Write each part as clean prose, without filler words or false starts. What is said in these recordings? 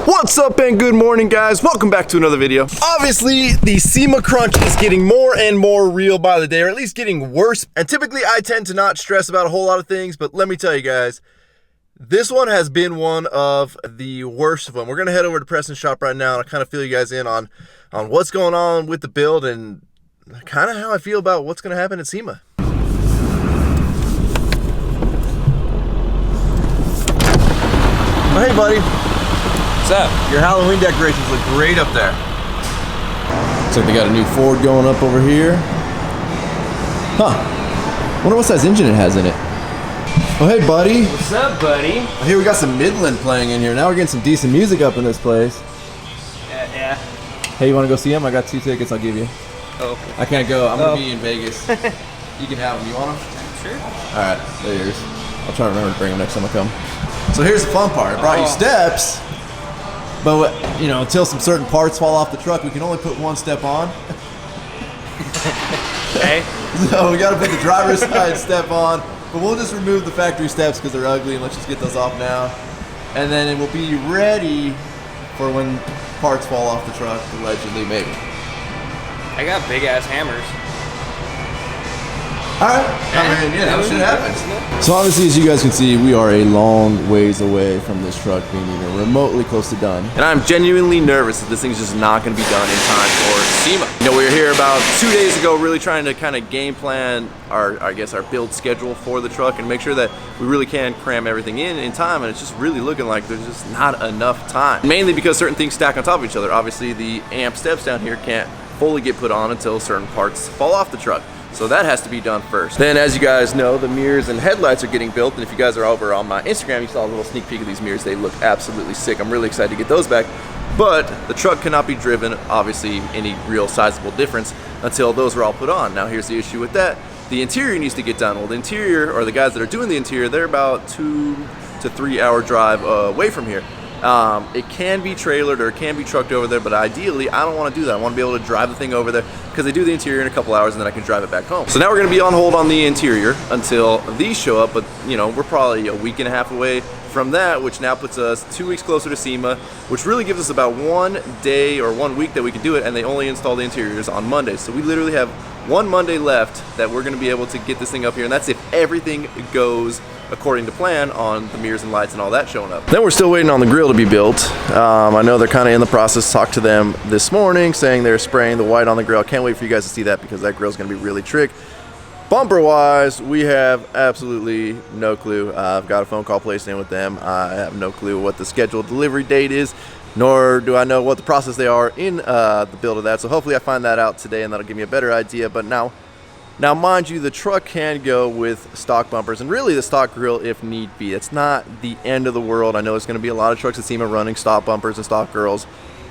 What's up and good morning, guys? Welcome back to another video. Obviously, the Sema crunch is getting more and more real by the day, or at least getting worse. And typically I tend to not stress about a whole lot of things, but let me tell you guys, this one has been one of the worst of them. We're gonna head over to Preston's shop right now and kind of fill you guys in on what's going on with the build and kind of how I feel about what's gonna happen at Sema. Oh, hey buddy. What's up? Your Halloween decorations look great up there. Looks like they got a new Ford going up over here. Huh. Wonder what size engine it has in it. Oh, hey, buddy. What's up, buddy? I hear we got some Midland playing in here. Now we're getting some decent music up in this place. Yeah. Hey, you want to go see him? I got 2 tickets I'll give you. Oh. I can't go. I'm going to be in Vegas. You can have them. You want them? Sure. All right. They're yours. I'll try to remember to bring them next time I come. So here's the fun part. I brought you steps. But, you know, until some certain parts fall off the truck, we can only put one step on. Okay. So we got to put the driver's side step on. But we'll just remove the factory steps because they're ugly, and let's just get those off now. And then it will be ready for when parts fall off the truck, allegedly, maybe. I got big ass hammers. Alright, I mean, you know, shit happens. So obviously, as you guys can see, we are a long ways away from this truck being even remotely close to done. And I'm genuinely nervous that this thing's just not going to be done in time for Sema. You know, we were here about 2 days ago really trying to kind of game plan our build schedule for the truck and make sure that we really can cram everything in time, and it's just really looking like there's just not enough time. Mainly because certain things stack on top of each other. Obviously, the amp steps down here can't fully get put on until certain parts fall off the truck. So that has to be done first. Then, as you guys know, the mirrors and headlights are getting built. And if you guys are over on my Instagram, you saw a little sneak peek of these mirrors. They look absolutely sick. I'm really excited to get those back. But the truck cannot be driven, obviously, any real sizable difference until those are all put on. Now, here's the issue with that. The interior needs to get done. Well, the interior, or the guys that are doing the interior, they're about 2 to 3 hour drive away from here. It can be trailered or it can be trucked over there, but ideally I don't want to do that. I want to be able to drive the thing over there because they do the interior in a couple hours and then I can drive it back home. So now we're going to be on hold on the interior until these show up, but you know, we're probably a week and a half away from that, which now puts us 2 weeks closer to Sema, which really gives us about 1 day or 1 week that we can do it, and they only install the interiors on Mondays. So we literally have 1 Monday left that we're going to be able to get this thing up here, and that's if everything goes according to plan on the mirrors and lights and all that showing up. Then we're still waiting on the grill to be built. I know they're kind of in the process. Talked to them this morning saying they're spraying the white on the grill. Can't wait for you guys to see that because that grill's going to be really trick. Bumper wise, we have absolutely no clue. I've got a phone call placed in with them. I have no clue what the scheduled delivery date is, nor do I know what the process they are in the build of that. So hopefully I find that out today and that'll give me a better idea. But now mind you, the truck can go with stock bumpers and really the stock grill if need be. It's not the end of the world. I know there's going to be a lot of trucks at Sema running stock bumpers and stock grills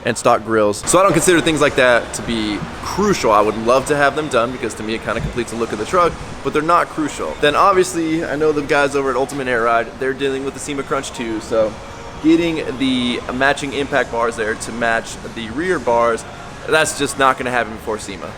and stock grills. So I don't consider things like that to be crucial. I would love to have them done because to me it kind of completes the look of the truck, but they're not crucial. Then obviously, I know the guys over at Ultimate Air Ride, they're dealing with the Sema crunch too. So getting the matching impact bars there to match the rear bars, that's just not going to happen before Sema.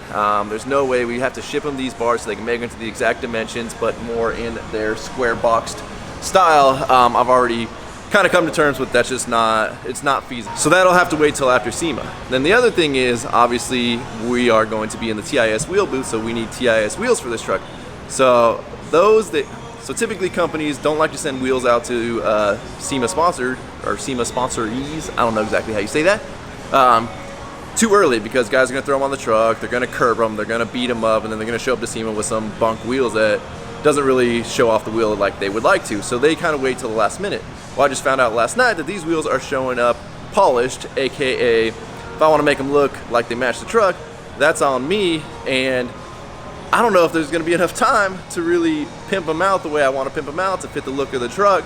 There's no way. We have to ship them these bars so they can make them to the exact dimensions, but more in their square boxed style. I've already kind of come to terms with that's just it's not feasible. So that'll have to wait till after Sema. Then the other thing is, obviously, we are going to be in the TIS wheel booth, so we need TIS wheels for this truck. So typically companies don't like to send wheels out to Sema sponsored or Sema sponsorees. I don't know exactly how you say that. Too early because guys are going to throw them on the truck, they're going to curb them, they're going to beat them up, and then they're going to show up to Sema with some bunk wheels that doesn't really show off the wheel like they would like to. So they kind of wait till the last minute. Well, I just found out last night that these wheels are showing up polished, aka if I want to make them look like they match the truck, that's on me, and I don't know if there's going to be enough time to really pimp them out the way I want to pimp them out to fit the look of the truck.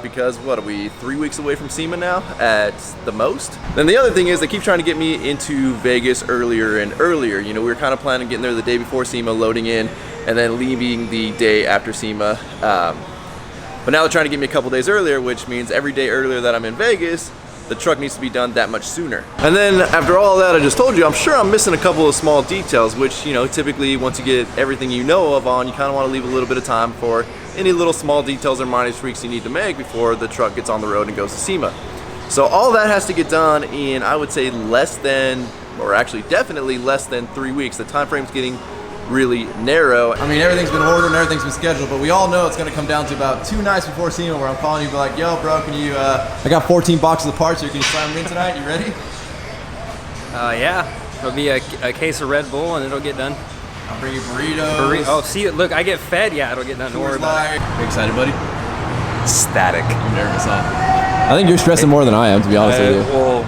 Because what are we, 3 weeks away from Sema now at the most? Then the other thing is they keep trying to get me into Vegas earlier and earlier. You know, we were kind of planning on getting there the day before Sema, loading in, and then leaving the day after Sema. But now they're trying to get me a couple days earlier, which means every day earlier that I'm in Vegas, the truck needs to be done that much sooner. And then after all that I just told you, I'm sure I'm missing a couple of small details, which, you know, typically once you get everything you know of on, you kind of want to leave a little bit of time for any little small details or minor tweaks you need to make before the truck gets on the road and goes to Sema. So all that has to get done in, I would say, less than, or actually definitely less than 3 weeks. The time frame's getting really narrow. I mean, everything's been ordered and everything's been scheduled, but we all know it's gonna come down to about 2 nights before SEMA where I'm calling you, be like, yo, bro, can you, I got 14 boxes of parts here, can you slam them in tonight? You ready? Yeah. It'll be a case of Red Bull and it'll get done. I'll bring you burritos. Oh, see, look, I get fed. Yeah, it'll get done. Don't worry about it. Are you excited, buddy? Static. I'm nervous, huh? I think you're stressing more than I am, to be honest with you. Well,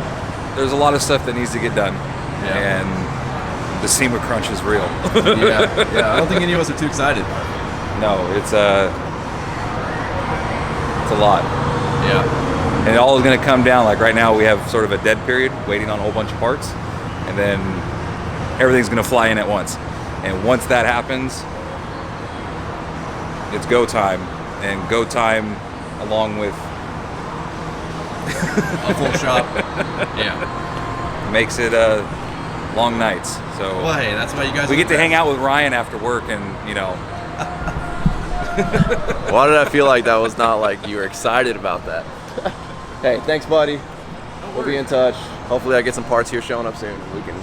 there's a lot of stuff that needs to get done. Yeah. And the SEMA crunch is real. Yeah. I don't think any of us are too excited. No, it's a lot. Yeah. And it all is going to come down, like right now we have sort of a dead period waiting on a whole bunch of parts, and then everything's going to fly in at once. And once that happens, it's go time. And go time along with A full shop. Yeah. makes it long nights. So Well, hey, that's why you guys we get to hang out with Ryan after work, and you know. Why did I feel like that was not like you were excited about that? Hey, thanks, buddy. We'll be in touch. Hopefully I get some parts here showing up soon. We can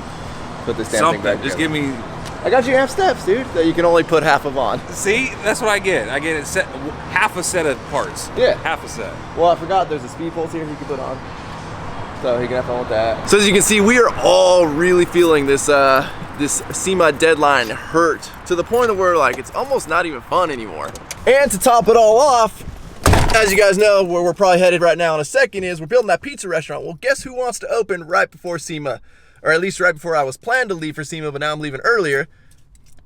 put this damn thing back Just together. give me. I got you half steps, dude, that you can only put half of on. See, that's what I get. I get it set, half a set of parts. Yeah. Half a set. Well, I forgot there's a speed pulse here he can put on. So he can have fun with that. So as you can see, we are all really feeling this this SEMA deadline hurt to the point of where like it's almost not even fun anymore. And to top it all off, as you guys know, where we're probably headed right now in a second is we're building that pizza restaurant. Well, guess who wants to open right before SEMA? Or at least right before I was planned to leave for SEMA, but now I'm leaving earlier.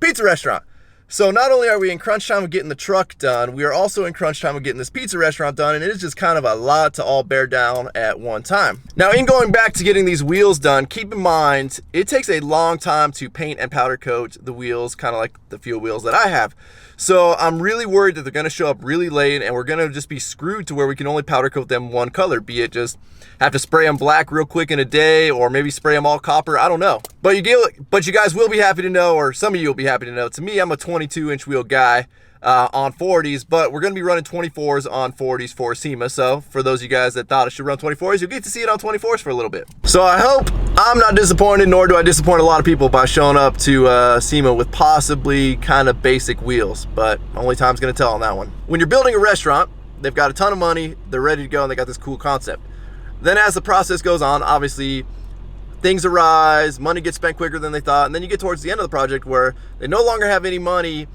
Pizza restaurant. So not only are we in crunch time of getting the truck done, we are also in crunch time of getting this pizza restaurant done, and it is just kind of a lot to all bear down at one time. Now, in going back to getting these wheels done, keep in mind, it takes a long time to paint and powder coat the wheels, kind of like the fuel wheels that I have. So I'm really worried that they're gonna show up really late and we're gonna just be screwed to where we can only powder coat them one color, be it just have to spray them black real quick in a day or maybe spray them all copper, I don't know. But you guys will be happy to know, or some of you will be happy to know, to me, I'm a 22-inch wheel guy on 40s, but we're gonna be running 24s on 40s for SEMA. So for those of you guys that thought I should run 24s, you'll get to see it on 24s for a little bit. So I hope I'm not disappointed, nor do I disappoint a lot of people by showing up to SEMA with possibly kind of basic wheels, but only time's gonna tell on that one. When you're building a restaurant, they've got a ton of money, they're ready to go, and they got this cool concept. Then as the process goes on, obviously things arise, money gets spent quicker than they thought, and then you get towards the end of the project where they no longer have any money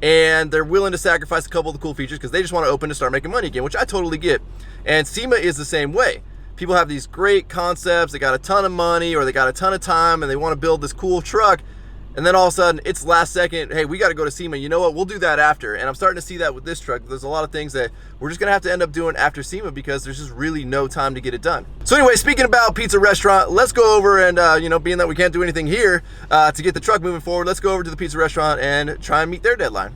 and they're willing to sacrifice a couple of the cool features because they just want to open and start making money again, which I totally get. And SEMA is the same way. People have these great concepts, they got a ton of money or they got a ton of time and they want to build this cool truck, and then all of a sudden it's last second, hey, we got to go to SEMA, you know what, we'll do that after. And I'm starting to see that with this truck. There's a lot of things that we're just gonna have to end up doing after SEMA because there's just really no time to get it done. So anyway, speaking about pizza restaurant, let's go over and you know, being that we can't do anything here to get the truck moving forward, let's go over to the pizza restaurant and try and meet their deadline.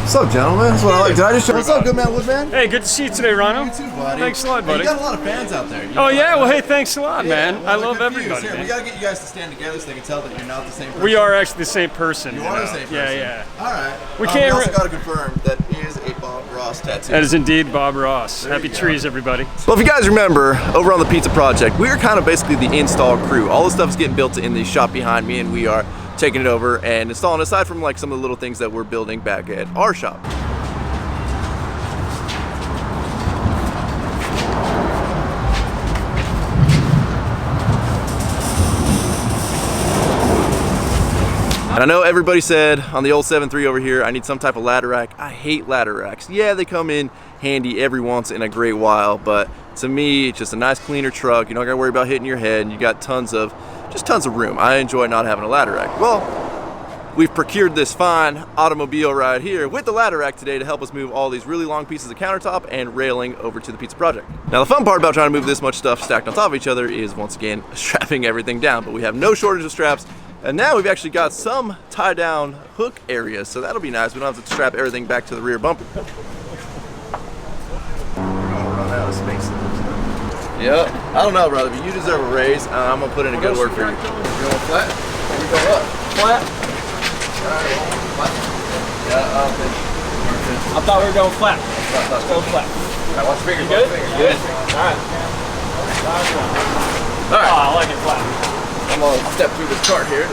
What's up, gentlemen? That's what I like. Did I just show? What's up, good man, Woodman? Hey, good to see you today, Rhino. You too, buddy. Thanks a lot, buddy. Hey, you got a lot of fans out there. Oh, yeah? Well, hey, thanks a lot, Yeah, man. well, I they're love confused. everybody, Here, man. we gotta get you guys to stand together so they can tell that you're not the same person. We are actually the same person. You are the same person. Yeah. All right. We We can't also got to confirm that is a Bob Ross tattoo. That is indeed Bob Ross. There Happy you go. trees, everybody. Well, if you guys remember, over on the pizza project, we are kind of basically the install crew. All the stuff is getting built in the shop behind me, and we are taking it over and installing, aside from like some of the little things that we're building back at our shop. And I know everybody said on the old 7.3 over here, I need some type of ladder rack. I hate ladder racks. Yeah, they come in handy every once in a great while, but to me, it's just a nice cleaner truck. You don't gotta worry about hitting your head, and you got tons of room. I enjoy not having a ladder rack. Well, we've procured this fine automobile right here with the ladder rack today to help us move all these really long pieces of countertop and railing over to the pizza project. Now, the fun part about trying to move this much stuff stacked on top of each other is, once again, strapping everything down, but we have no shortage of straps. And now we've actually got some tie down hook areas, so that'll be nice. We don't have to strap everything back to the rear bumper. We're gonna run out of space. Yep. I don't know, brother, but you deserve a raise. I'm gonna put in a good word for you. We're going flat? Or we go up? Flat. Alright, flat. Yeah, I thought we were going flat. flat. Go flat. Alright, watch your fingers. Good? Good. All right. All right. Oh, I like it flat. I'm gonna step through this cart here.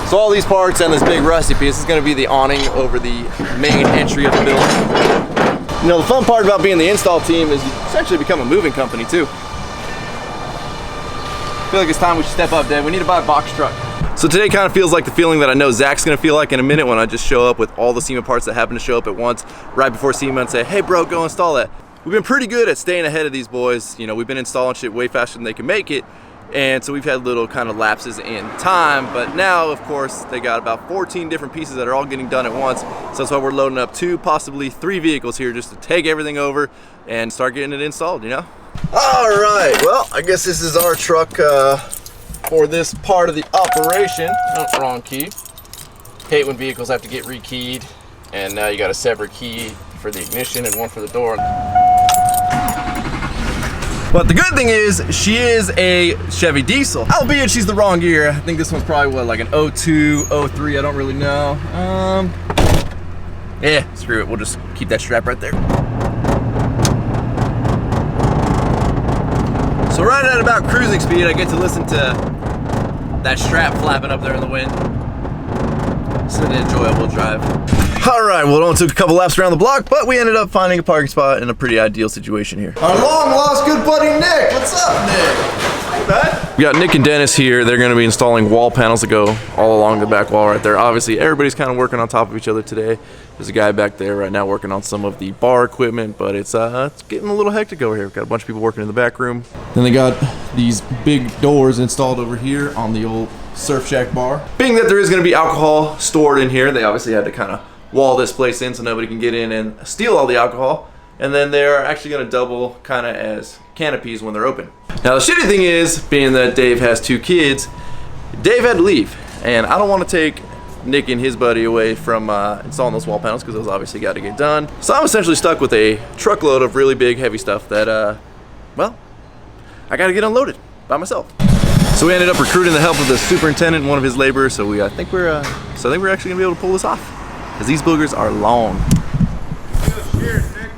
So all these parts and this big rusty piece is gonna be the awning over the main entry of the building. You know, the fun part about being the install team is you essentially become a moving company too. I feel like it's time we should step up, Dave. We need to buy a box truck. So today kind of feels like the feeling that I know Zach's gonna feel like in a minute when I just show up with all the Sema parts that happen to show up at once right before Sema and say, hey bro, go install that. We've been pretty good at staying ahead of these boys. You know, we've been installing shit way faster than they can make it. And so we've had little kind of lapses in time, but now of course they got about 14 different pieces that are all getting done at once. So that's why we're loading up 2, possibly 3 vehicles here just to take everything over and start getting it installed, you know? All right, well, I guess this is our truck for this part of the operation. Oh, wrong key. Hate when vehicles have to get rekeyed, and now you got a separate key for the ignition and one for the door. But the good thing is, she is a Chevy diesel, albeit she's the wrong year. I think this one's probably what, like an 02, 03, I don't really know. Yeah, screw it, we'll just keep that strap right there. So right at about cruising speed, I get to listen to that strap flapping up there in the wind. It's an enjoyable drive. All right, well, it only took a couple laps around the block, but we ended up finding a parking spot in a pretty ideal situation here. Our long lost good buddy Nick. What's up, Nick? Hey, bud. We got Nick and Dennis here. They're gonna be installing wall panels that go all along the back wall right there. Obviously, everybody's kind of working on top of each other today. There's a guy back there right now working on some of the bar equipment, but it's getting a little hectic over here. We've got a bunch of people working in the back room. Then they got these big doors installed over here on the old Surf Shack bar. Being that there is gonna be alcohol stored in here, they obviously had to kind of wall this place in so nobody can get in and steal all the alcohol. And then they're actually gonna double kind of as canopies when they're open. Now the shitty thing is, being that Dave has 2 kids, Dave had to leave. And I don't wanna take Nick and his buddy away from installing those wall panels because those obviously gotta get done. So I'm essentially stuck with a truckload of really big heavy stuff that, well, I gotta get unloaded by myself. So we ended up recruiting the help of the superintendent and one of his laborers. So I think we're actually gonna be able to pull this off. Because these boogers are long. Cheers, Nick.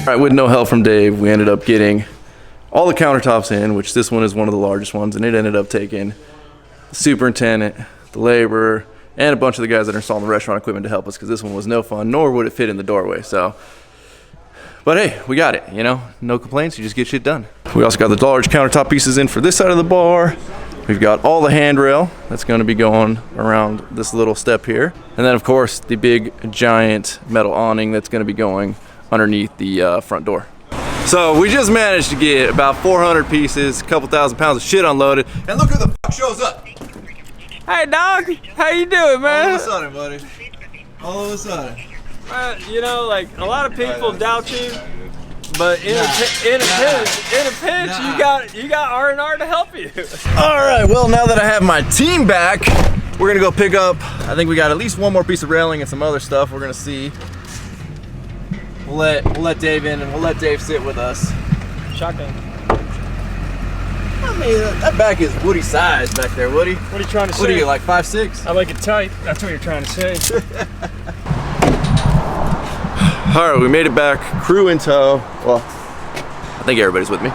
All right, with no help from Dave, we ended up getting all the countertops in, which this one is one of the largest ones, and it ended up taking the superintendent, the laborer, and a bunch of the guys that are installing the restaurant equipment to help us, because this one was no fun, nor would it fit in the doorway. So, but hey, we got it, you know, no complaints, you just get shit done. We also got the large countertop pieces in for this side of the bar. We've got all the handrail that's going to be going around this little step here. And then of course, the big giant metal awning that's going to be going underneath the front door. So we just managed to get about 400 pieces, a couple thousand pounds of shit unloaded, and look who the fuck shows up. Hey dog, how you doing, man? All of a sudden, buddy. All of a sudden. You know, like a lot of people doubt you, but in a pinch, you got R&R to help you. All right, well, now that I have my team back, we're gonna go pick up, I think we got at least one more piece of railing and some other stuff. We're gonna see. We'll let Dave in, and we'll let Dave sit with us. Shotgun. I mean, that back is Woody size back there, Woody. What are you trying to say? What are you, like 5'6"? I like it tight. That's what you're trying to say. All right, we made it back, crew in tow. Well, I think everybody's with me.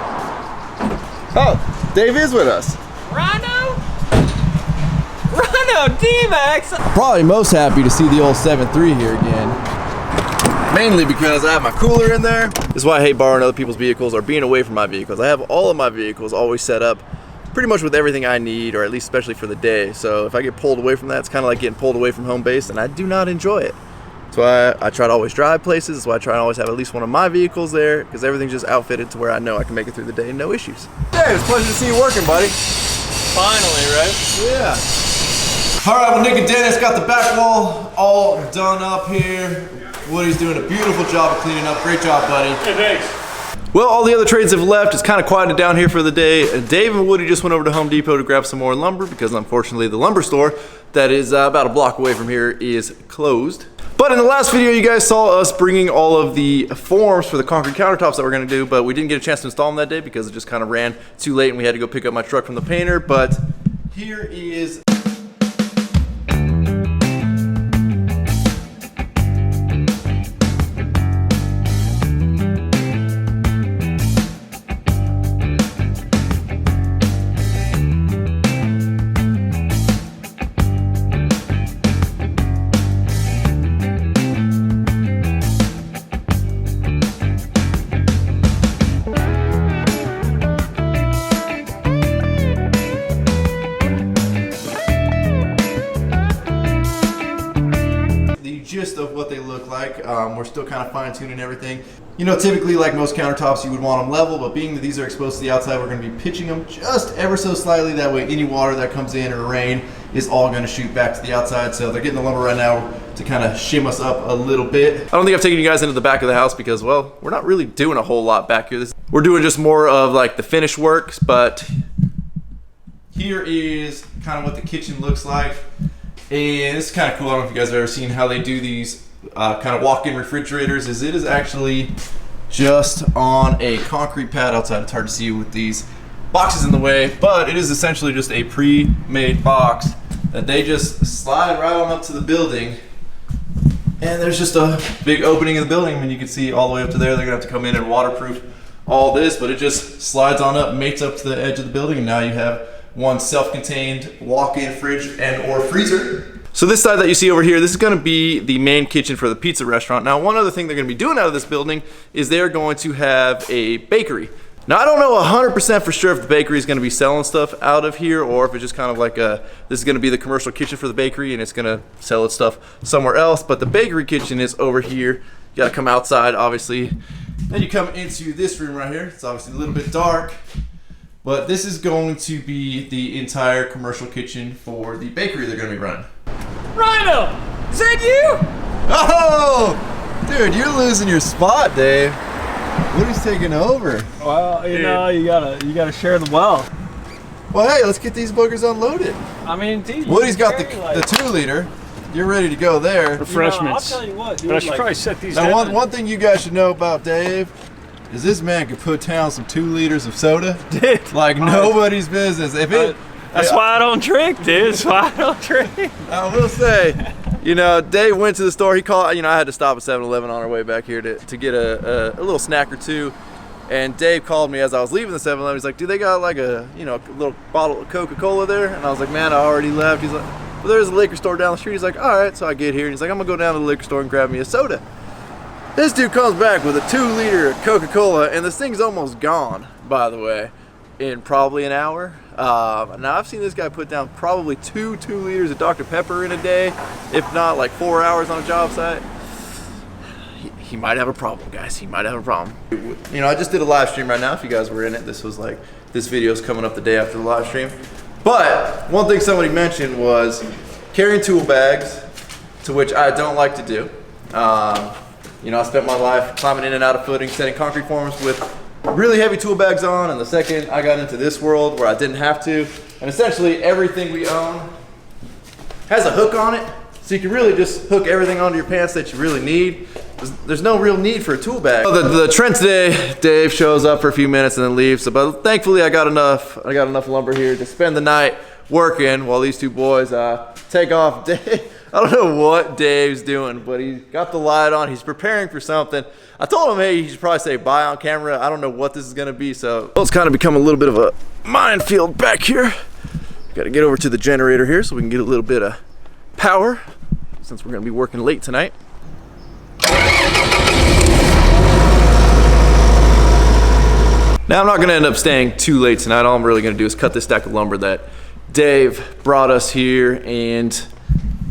Oh, Dave is with us. Rhino, D-Max. Probably most happy to see the old 7.3 here again. Mainly because I have my cooler in there. This is why I hate borrowing other people's vehicles or being away from my vehicles. I have all of my vehicles always set up pretty much with everything I need, or at least especially for the day. So if I get pulled away from that, it's kind of like getting pulled away from home base, and I do not enjoy it. That's why I try to always drive places. That's why I try to always have at least one of my vehicles there, because everything's just outfitted to where I know I can make it through the day, no issues. Hey, it's a pleasure to see you working, buddy. Finally, right? Yeah. All right, well, Nick and Dennis got the back wall all done up here. Woody's doing a beautiful job of cleaning up. Great job, buddy. Hey, thanks. Well, all the other trades have left. It's kind of quieted down here for the day. Dave and Woody just went over to Home Depot to grab some more lumber because unfortunately the lumber store that is about a block away from here is closed. But in the last video, you guys saw us bringing all of the forms for the concrete countertops that we're gonna do, but we didn't get a chance to install them that day because it just kind of ran too late and we had to go pick up my truck from the painter. But here is gist of what they look like. We're still kind of fine-tuning everything. You know, typically like most countertops you would want them level, but being that these are exposed to the outside, we're going to be pitching them just ever so slightly. That way any water that comes in or rain is all going to shoot back to the outside. So they're getting the lumber right now to kind of shim us up a little bit. I don't think I've taken you guys into the back of the house because, well, we're not really doing a whole lot back here. We're doing just more of like the finish works, but here is kind of what the kitchen looks like. And it's kind of cool. I don't know if you guys have ever seen how they do these kind of walk-in refrigerators. It is actually just on a concrete pad outside. It's hard to see with these boxes in the way, but it is essentially just a pre-made box that they just slide right on up to the building. And there's just a big opening in the building. I mean, you can see all the way up to there. They're gonna have to come in and waterproof all this, but it just slides on up, mates up to the edge of the building, and now you have one self-contained walk-in fridge and or freezer. So this side that you see over here, this is going to be the main kitchen for the pizza restaurant. Now, one other thing they're going to be doing out of this building is they're going to have a bakery. Now, I don't know 100% for sure if the bakery is going to be selling stuff out of here or if it's just kind of like this is going to be the commercial kitchen for the bakery and it's going to sell its stuff somewhere else. But the bakery kitchen is over here. You got to come outside, obviously. Then you come into this room right here. It's obviously a little bit dark. But this is going to be the entire commercial kitchen for the bakery they're going to be running. Rhino! Is that you? Oh! Dude, you're losing your spot, Dave. Woody's taking over. Well, you know, you gotta share the wealth. Well, hey, let's get these boogers unloaded. I mean, dude, Woody's got the 2-liter. You're ready to go there. Refreshments. You know, I'll tell you what, dude, But I should probably set these now, down. one thing you guys should know about Dave is this man could put down some 2 liters of soda like nobody's business. If it, that's why I don't drink, dude. That's why I don't drink. I will say, you know, Dave went to the store. He called, you know, I had to stop at 7-Eleven on our way back here to get a little snack or two. And Dave called me as I was leaving the 7-Eleven. He's like, "Do they got like a little bottle of Coca-Cola there?" And I was like, "Man, I already left." He's like, "Well, there's a liquor store down the street." He's like, "All right." So I get here and he's like, "I'm gonna go down to the liquor store and grab me a soda." This dude comes back with a 2-liter Coca-Cola, and this thing's almost gone, by the way, in probably an hour. Now I've seen this guy put down probably 2 liters of Dr. Pepper in a day, if not like 4 hours on a job site. He might have a problem, guys. He might have a problem. You know, I just did a live stream right now. If you guys were in it, this was like, this video's coming up the day after the live stream. But one thing somebody mentioned was carrying tool bags, to which I don't like to do. You know, I spent my life climbing in and out of footing, setting concrete forms with really heavy tool bags on, and the second I got into this world where I didn't have to, and essentially everything we own has a hook on it, so you can really just hook everything onto your pants that you really need. There's no real need for a tool bag. The trend today, Dave shows up for a few minutes and then leaves, so, but thankfully I got enough lumber here to spend the night working while these two boys take off. I don't know what Dave's doing, but he's got the light on. He's preparing for something. I told him, hey, he should probably say bye on camera. I don't know what this is gonna be, so it's kind of become a little bit of a minefield back here. Got to get over to the generator here so we can get a little bit of power since we're gonna be working late tonight. Now I'm not gonna end up staying too late tonight. All I'm really gonna do is cut this stack of lumber that Dave brought us here, and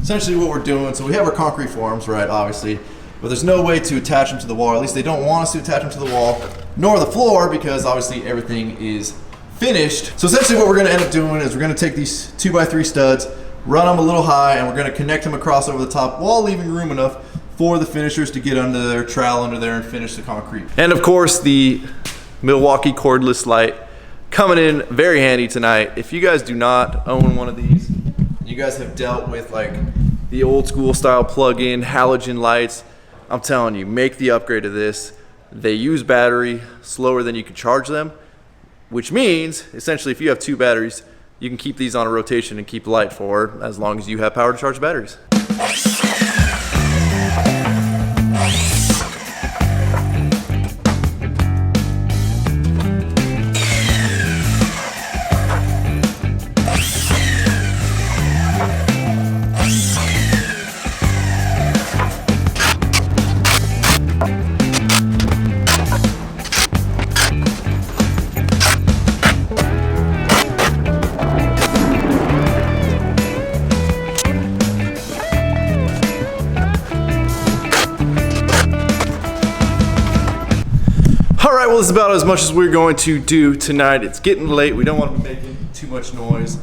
essentially what we're doing, so we have our concrete forms, right, obviously, but there's no way to attach them to the wall, or at least they don't want us to attach them to the wall, nor the floor, because obviously everything is finished. So essentially what we're gonna end up doing is we're gonna take these 2x3 studs, run them a little high, and we're gonna connect them across over the top while leaving room enough for the finishers to get under their trowel under there and finish the concrete. And of course, the Milwaukee cordless light coming in very handy tonight. If you guys do not own one of these, you guys have dealt with like the old school style plug-in halogen lights, I'm telling you, make the upgrade to this. They use battery slower than you can charge them, which means essentially if you have 2 batteries, you can keep these on a rotation and keep light for as long as you have power to charge batteries. Well, this is about as much as we're going to do tonight. It's getting late. We don't want to be making too much noise.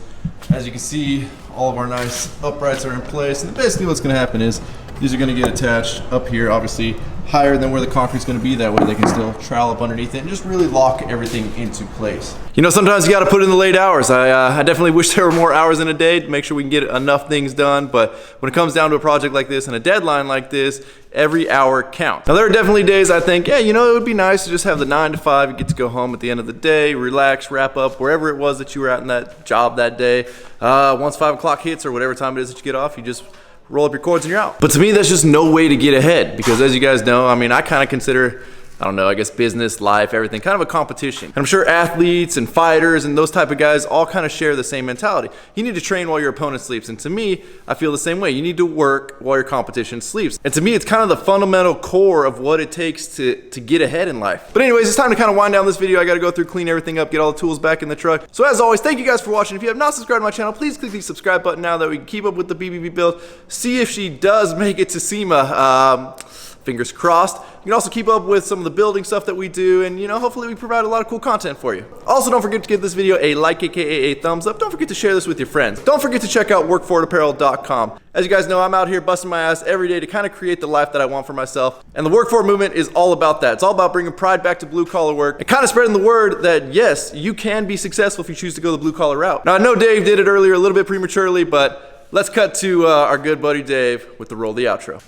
As you can see, all of our nice uprights are in place. And basically what's going to happen is these are going to get attached up here, obviously higher than where the concrete's going to be. That way they can still trowel up underneath it and just really lock everything into place. You know, sometimes you got to put in the late hours. I definitely wish there were more hours in a day to make sure we can get enough things done. But when it comes down to a project like this and a deadline like this, every hour counts. Now there are definitely days I think, yeah, you know, it would be nice to just have the 9 to 5. You get to go home at the end of the day, relax, wrap up wherever it was that you were at in that job that day. Once 5 o'clock hits or whatever time it is that you get off, you just roll up your cords and you're out. But to me, that's just no way to get ahead, because as you guys know, I mean, I kind of consider, I don't know, I guess business, life, everything, kind of a competition. And I'm sure athletes and fighters and those type of guys all kind of share the same mentality. You need to train while your opponent sleeps. And to me, I feel the same way. You need to work while your competition sleeps. And to me, it's kind of the fundamental core of what it takes to get ahead in life. But anyways, it's time to kind of wind down this video. I got to go through, clean everything up, get all the tools back in the truck. So as always, thank you guys for watching. If you have not subscribed to my channel, please click the subscribe button now that we can keep up with the BBB build. See if she does make it to Sema. Fingers crossed. You can also keep up with some of the building stuff that we do, and you know, hopefully we provide a lot of cool content for you. Also, don't forget to give this video a like, aka a thumbs up. Don't forget to share this with your friends. Don't forget to check out WORKFORITapparel.com. As you guys know, I'm out here busting my ass every day to kind of create the life that I want for myself. And the Work For It movement is all about that. It's all about bringing pride back to blue collar work and kind of spreading the word that yes, you can be successful if you choose to go the blue collar route. Now, I know Dave did it earlier a little bit prematurely, but let's cut to our good buddy Dave with the roll the outro.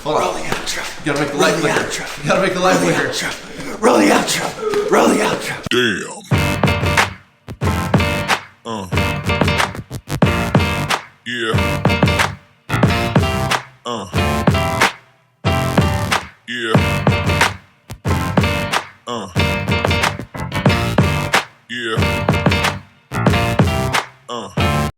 Hold on. Roll the outro. You gotta make the light flicker. You gotta make the light flicker. Roll the outro. Roll the outro. Damn. Yeah. Yeah.